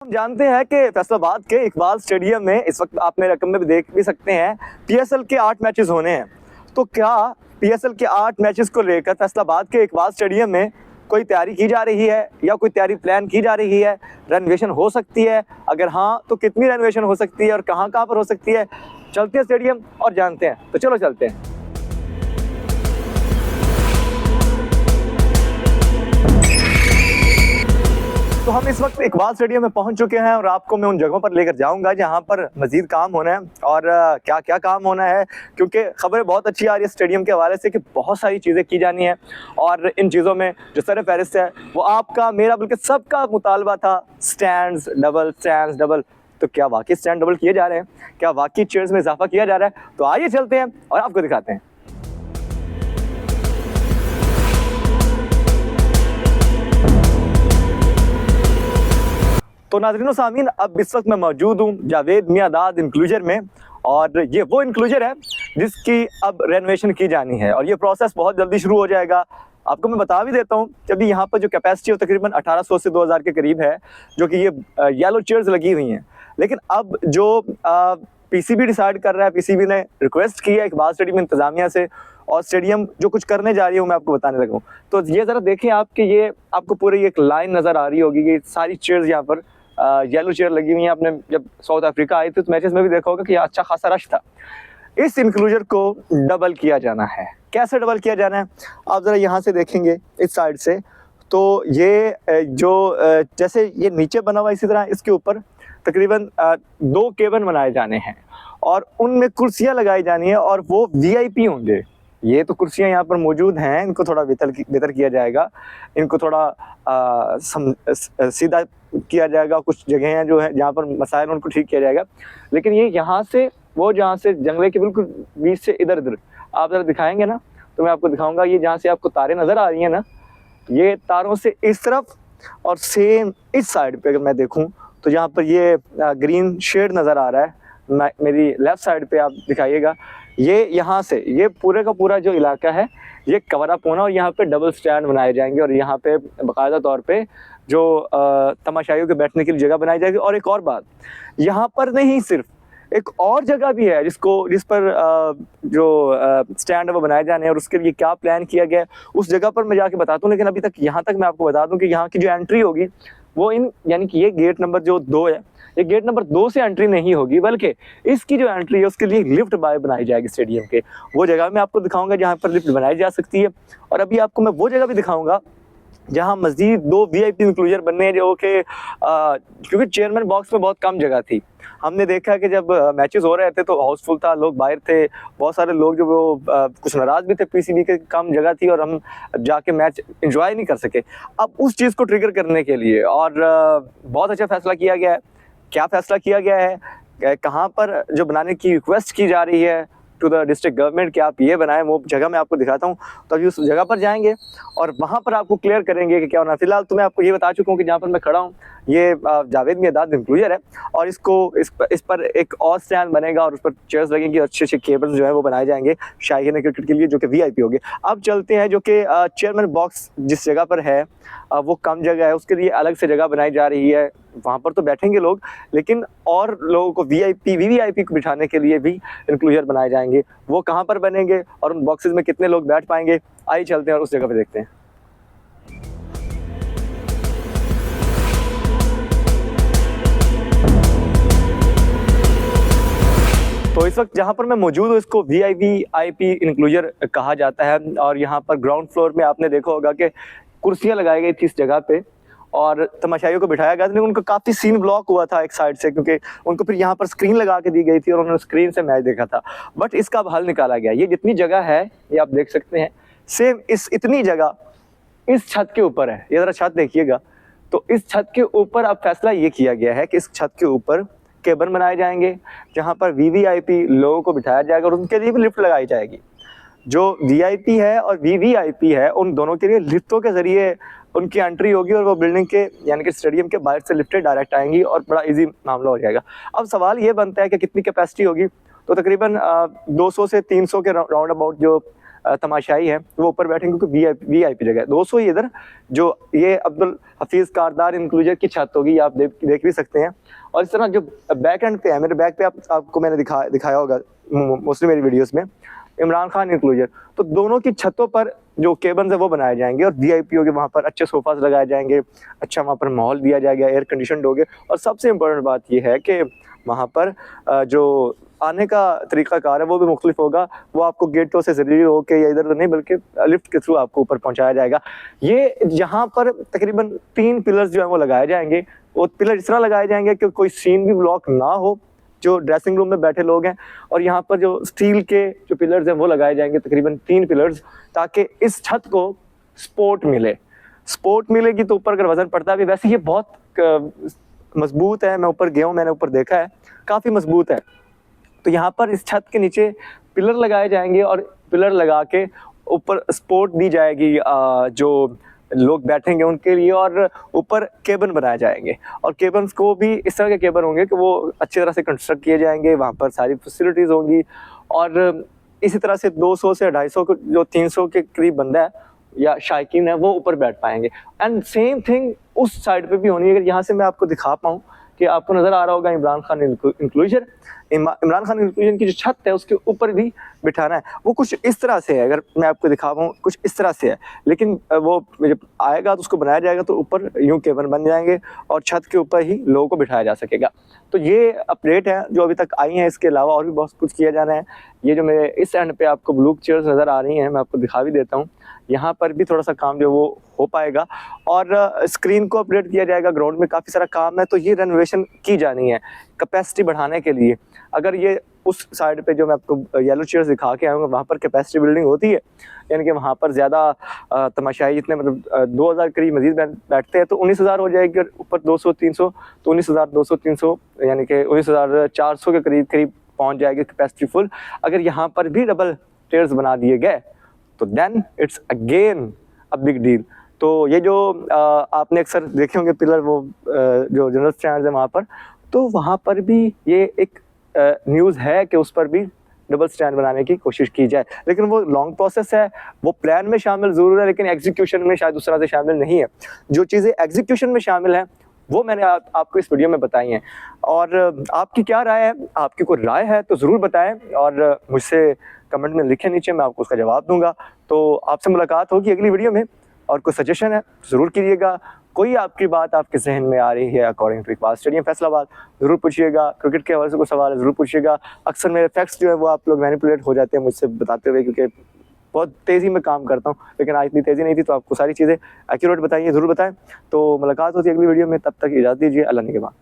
हम जानते हैं कि फैसलाबाद के इकबाल स्टेडियम में इस वक्त आप मेरे रकम में भी देख भी सकते हैं पीएसएल के 8 मैचेस होने हैं। तो क्या पीएसएल के 8 मैचेस को लेकर फैसलाबाद के इकबाल स्टेडियम में कोई तैयारी की जा रही है या कोई तैयारी प्लान की जा रही है? रेनोवेशन हो सकती है? अगर हाँ तो कितनी रेनोवेशन हो सकती है और कहाँ कहाँ पर हो सकती है? चलते हैं स्टेडियम और जानते हैं। तो चलो चलते हैं। तो हम इस वक्त इकबाल स्टेडियम में पहुंच चुके हैं और आपको मैं उन जगहों पर लेकर जाऊंगा जहां पर मजीद काम होना है और क्या क्या काम होना है, क्योंकि खबरें बहुत अच्छी आ रही है स्टेडियम के हवाले से कि बहुत सारी चीज़ें की जानी है। और इन चीज़ों में जो सर फहरिस्त है वो आपका मेरा बल्कि सबका मुतालबा था स्टैंड्स डबल। तो क्या वाकई स्टैंड डबल किए जा रहे हैं? क्या वाकई चेयर्स में इजाफा किया जा रहा है? तो आइए चलते हैं और आपको दिखाते हैं। तो नाज़रीन सामीन, अब इस वक्त मैं मौजूद हूँ जावेद मियादाद इंक्लूजर में और ये वो इंक्लूजर है जिसकी अब रेनोवेशन की जानी है और ये प्रोसेस बहुत जल्दी शुरू हो जाएगा। आपको मैं बता भी देता हूँ कि अभी यहाँ पर जो कैपेसिटी है तकरीबन 1800 से 2000 के करीब है, जो कि ये येलो चेयर्स लगी हुई हैं। लेकिन अब जो पीसीबी डिसाइड कर रहा है, पीसीबी ने रिक्वेस्ट की है इकबाल स्टेडियम इंतजामिया से और स्टेडियम जो कुछ करने जा रही हूँ मैं आपको बताने लगा हूँ। तो ये ज़रा देखें आप कि ये आपको पूरी एक लाइन नज़र आ रही होगी कि सारी चेयर्स यहाँ पर येलो चेयर लगी हुई है। आपने जब साउथ अफ्रीका आई थी तो मैचेस में भी देखा होगा कि अच्छा खासा रश था। इस इंक्लूजर को डबल किया जाना है। कैसे डबल किया जाना है आप ज़रा यहाँ से देखेंगे इस साइड से। तो ये जो जैसे ये नीचे बना हुआ, इसी तरह इसके ऊपर तकरीबन 2 केबिन बनाए जाने हैं और उनमें कुर्सियाँ लगाई जानी है और वो वीआईपी होंगे। ये तो कुर्सियाँ यहाँ पर मौजूद हैं, इनको थोड़ा बेहतर किया जाएगा, इनको थोड़ा सीधा किया जाएगा। कुछ जगह हैं जो है जहाँ पर मसाइल उनको ठीक किया जाएगा। लेकिन ये यहाँ से वो जहाँ से जंगले के बिल्कुल बीच से इधर आप ज़रा दिखाएंगे ना तो मैं आपको दिखाऊंगा। ये जहाँ से आपको तारें नज़र आ रही हैं ना, ये तारों से इस तरफ और सेम इस साइड पे अगर मैं देखूँ तो यहाँ पर ये ग्रीन शेड नज़र आ रहा है। मेरी लेफ़्ट साइड पे आप दिखाइएगा, ये यहाँ से ये पूरे का पूरा जो इलाका है ये कवर अप होना और यहाँ पे डबल स्टैंड बनाए जाएंगे और यहाँ पे बाकायदा तौर पे जो तमाशाइयों के बैठने के लिए जगह बनाई जाएगी। और एक और बात, यहाँ पर नहीं सिर्फ एक और जगह भी है जिस पर जो स्टैंड है वो बनाए जाने हैं और उसके लिए क्या प्लान किया गया है उस जगह पर मैं जाके बताता हूँ। लेकिन अभी तक यहाँ तक मैं आपको बता दूँ कि यहाँ की जो एंट्री होगी वो यानी कि ये गेट नंबर जो 2 है, ये गेट नंबर 2 से एंट्री नहीं होगी, बल्कि इसकी जो एंट्री है उसके लिए लिफ्ट बाय बनाई जाएगी स्टेडियम के। वो जगह मैं आपको दिखाऊंगा जहाँ पर लिफ्ट बनाई जा सकती है। और अभी आपको मैं वो जगह भी दिखाऊंगा जहाँ मजीद 2 वीआईपी इंक्लूजर बनने हैं, जो कि क्योंकि चेयरमैन बॉक्स में बहुत कम जगह थी। हमने देखा कि जब मैचेस हो रहे थे तो हाउसफुल था, लोग बाहर थे, बहुत सारे लोग जो वो कुछ नाराज भी थे, पीसीबी के कम जगह थी और हम जाके मैच एंजॉय नहीं कर सके। अब उस चीज़ को ट्रिगर करने के लिए और बहुत अच्छा फैसला किया गया है। क्या फैसला किया गया है, कहाँ पर जो बनाने की रिक्वेस्ट की जा रही है टू द डिस्ट्रिक्ट गवर्नमेंट कि आप ये बनाएं, वो जगह मैं आपको दिखाता हूँ। तो अभी उस जगह पर जाएंगे और वहाँ पर आपको क्लियर करेंगे कि क्या होना। फिलहाल तो मैं आपको ये बता चुका हूँ कि जहाँ पर मैं खड़ा हूँ ये जावेद मियादाद इंक्लूजर है और इस पर एक और स्टैंड बनेगा और उस पर चेयर्स लगेंगी और अच्छे केबल्स जो है वो बनाए जाएंगे शायकीन क्रिकेट के लिए, जो कि वीआईपी होंगे। अब चलते हैं जो कि चेयरमैन बॉक्स जिस जगह पर है वो कम जगह है, उसके लिए अलग से जगह बनाई जा रही है। वहाँ पर तो बैठेंगे लोग, लेकिन और लोगों को वीवीआईपी को बिठाने के लिए भी इंक्लूजर बनाए जाएंगे। वो कहाँ पर बनेंगे और उन बॉक्सेस में कितने लोग बैठ पाएंगे, आइए चलते हैं और उस जगह पे देखते हैं। तो इस वक्त जहाँ पर मैं मौजूद हूँ इसको वीआईपी इंक्लूजर कहा जाता है और यहाँ पर ग्राउंड फ्लोर में आपने देखा होगा कि कुर्सियाँ लगाई गई थी इस जगह पे और तमाशाइयों को बिठाया गया था। लेकिन उनका काफ़ी सीन ब्लॉक हुआ था एक साइड से, क्योंकि उनको फिर यहाँ पर स्क्रीन लगा के दी गई थी और उन्होंने स्क्रीन से मैच देखा था। बट इसका अब हल निकाला गया। ये जितनी जगह है ये आप देख सकते हैं, सेम इतनी जगह इस छत के ऊपर है। ये ज़रा छत देखिएगा। तो इस छत के ऊपर अब फैसला ये किया गया है कि इस छत के ऊपर केबिन बनाए जाएंगे जहाँ पर वीवीआईपी लोगों को बिठाया जाएगा और उनके लिए भी लिफ्ट लगाई जाएगी। जो वीआईपी है और वीवीआईपी है उन दोनों के लिए लिफ्टों के जरिए उनकी एंट्री होगी और वो बिल्डिंग के यानी कि स्टेडियम के बाहर से लिफ्टें डायरेक्ट आएंगी और बड़ा इजी मामला हो जाएगा। अब सवाल ये बनता है कि कितनी कैपेसिटी होगी। तो तकरीबन 200 से 300 के राउंड अबाउट जो तमाशाई है वो ऊपर बैठेंगे क्योंकि वीआईपी जगह है। 200 ही इधर जो ये अब्दुल हफीज कारदार इंक्लूजर की छत होगी, आप देख भी सकते हैं। और इस तरह जो बैक एंड पे है, मेरे बैक पे आपको मैंने दिखाया होगा मोस्टली मेरी वीडियोस में, इमरान खान इंक्लूजर। तो दोनों की छतों पर जो केबन्स है वो बनाए जाएंगे और वीआईपी होंगे, वहाँ पर अच्छे सोफाज लगाए जाएंगे, अच्छा वहाँ पर माहौल दिया जाएगा, एयर कंडीशन होगे। और सबसे इम्पोर्टेंट बात ये है कि वहाँ पर जो आने का तरीक़ाकार है वो भी मुख्तलिफ होगा। वो आपको गेटों से ज़रिए होके या इधर उधर नहीं बल्कि लिफ्ट के थ्रू आपको ऊपर पहुँचाया जाएगा। ये यहाँ पर तकरीबन 3 पिलर्स जो है वो लगाए जाएंगे। वो पिलर इस तरह लगाए जाएंगे कि कोई सीन भी ब्लॉक ना हो जो ड्रेसिंग रूम में बैठे लोग हैं। और यहाँ पर जो स्टील के जो पिलर्स हैं वो लगाए जाएंगे, तकरीबन 3 पिलर्स, ताकि इस छत को सपोर्ट मिले। सपोर्ट मिलेगी तो ऊपर अगर वजन पड़ता है, वैसे ये बहुत मजबूत है, मैं ऊपर गया हूँ, मैंने ऊपर देखा है, काफ़ी मजबूत है। तो यहाँ पर इस छत के नीचे पिलर लगाए जाएंगे और पिलर लगा के ऊपर सपोर्ट दी जाएगी जो लोग बैठेंगे उनके लिए, और ऊपर केबन बनाए जाएंगे। और केबन्स को भी इस तरह के केबन होंगे कि वो अच्छी तरह से कंस्ट्रक्ट किए जाएंगे, वहाँ पर सारी फैसिलिटीज़ होंगी। और इसी तरह से 200 से 250 को जो 300 के करीब बंदा है या शायकीन है वो ऊपर बैठ पाएंगे। एंड सेम थिंग उस साइड पे भी होनी है। अगर यहाँ से मैं आपको दिखा पाऊँ कि आपको नज़र आ रहा होगा इमरान खान इंक्लूजर, इमरान खान इंक्लूजन की जो छत है उसके ऊपर भी बिठाना है। वो कुछ इस तरह से है, अगर मैं आपको दिखा पाऊँ कुछ इस तरह से है, लेकिन वो जब आएगा तो उसको बनाया जाएगा तो ऊपर यूं केबन बन जाएंगे और छत के ऊपर ही लोगों को बिठाया जा सकेगा। तो ये अपडेट है जो अभी तक आई हैं। इसके अलावा और भी बहुत कुछ किया जाना है। ये जो मेरे इस एंड पे आपको ब्लू चेयर्स नज़र आ रही हैं, मैं आपको दिखा भी देता हूँ, यहाँ पर भी थोड़ा सा काम जो वो हो पाएगा। और स्क्रीन को अपडेट किया जाएगा। ग्राउंड में काफ़ी सारा काम है, तो ये रेनोवेशन की जानी है कैपेसिटी बढ़ाने के लिए। अगर ये उस साइड पे जो मैं आपको येलो चेयर्स दिखा के आऊँगा वहाँ पर कैपेसिटी बिल्डिंग होती है, यानी कि वहाँ पर ज़्यादा तमाशाई जितने मतलब 2000 करीब मजीद बैठते हैं, तो 19,000 हो जाएगी। ऊपर 200-300 तो 19,200-300 यानी कि 19,400 के करीब पहुँच जाएगी कैपेसिटी फुल। अगर यहाँ पर भी डबल स्टेयर्स बना दिए गए तो then it's again a big deal. तो ये जो आपने अक्सर देखे होंगे पिलर, वो जो जनरल स्टैंड है वहाँ पर, तो वहाँ पर भी ये एक न्यूज़ है कि उस पर भी डबल स्टैंड बनाने की कोशिश की जाए। लेकिन वो लॉन्ग प्रोसेस है, वो प्लान में शामिल ज़रूर है, लेकिन एग्जीक्यूशन में शायद उस तरह से शामिल नहीं है। जो चीज़ें एग्जीक्यूशन में शामिल हैं वो मैंने आपको इस वीडियो में बताई हैं। और आपकी क्या राय है? आपकी कोई राय है तो ज़रूर बताएं और मुझसे कमेंट में लिखें नीचे, मैं आपको उसका जवाब दूंगा। तो आपसे मुलाकात होगी अगली वीडियो में। और कोई सजेशन है ज़रूर कीजिएगा। कोई आपकी बात आपके जहन में आ रही है according to Iqbal stadium Faisalabad, ज़रूर पूछिएगा। क्रिकेट के हवाले से कोई सवाल है ज़रूर पूछिएगा। अक्सर मेरे फैक्ट्स जो है वो आप लोग मैनिपुलेट हो जाते हैं मुझसे बताते हुए, क्योंकि बहुत तेज़ी में काम करता हूँ, लेकिन आज इतनी तेज़ी नहीं थी, तो आपको सारी चीज़ें एक्यूरेट बताइए, ज़रूर बताएं। तो मुलाकात होती है अगली वीडियो में, तब तक इजाज़त दीजिए। अल्लाह ने के बाद।